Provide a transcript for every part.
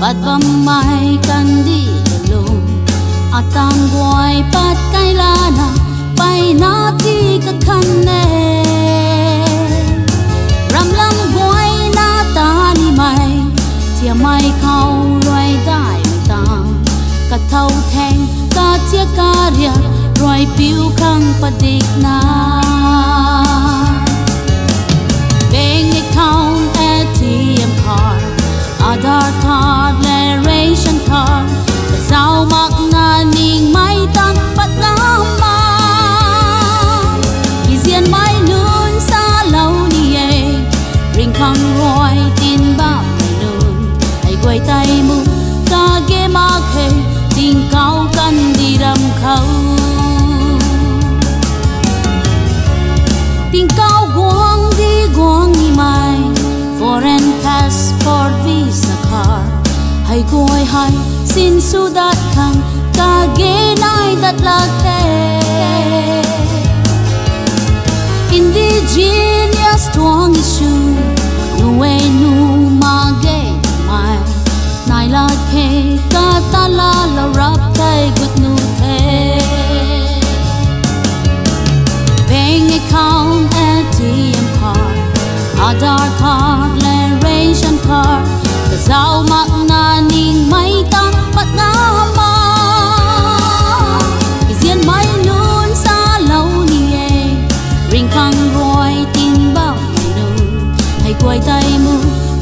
Pat pamay kandi lulong at ang buhay pat kailana pay nati kakane ramlam buhay na tani may tia may kau loay dai tang kataw theng ka tia karya roy piu kang padik na bank account ATM card Aadhaar card le ration card sao mặc na ning mai tan pat na ma kizian mai nun sa lâu ni e ring khang roi tin ba mai nun ai quay tay mu ta ge ma khe tình cao căn đi đầm khâu tình cao guang ni mai foreign passport visa card hay goi hay xin su dat khang ka ge nai dat la ke indigenous tuang isu nu we nu ma ge mai nai la ke ka ta la rap kai gut nu the bank account ATM card Aadhaar card le ration card sao mặc na ning mai tan pat na ma kizian mai nun sa lâu ni e ring khang roi tin bao mai nun hay quay tay mu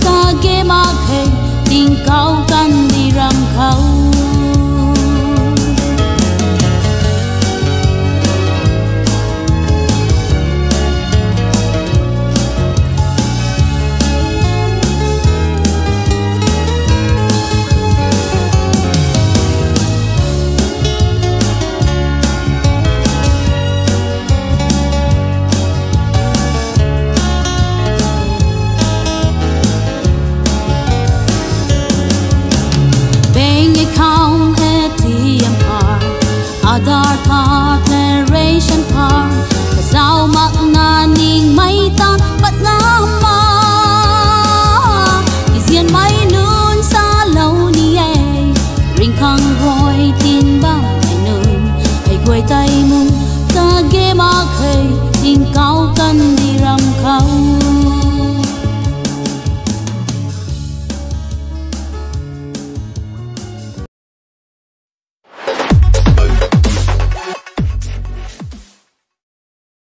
ta ge ma khe tình cao căn đi ram khâu account ATM card Aadhaar card le ration card sao mặc na ning mai tan pat na ma kizian mai nun sa lâu ni e ring khang roi tin ba mai nun ai quay tay mu ta ge ma khe tình cao căn đi ram khâu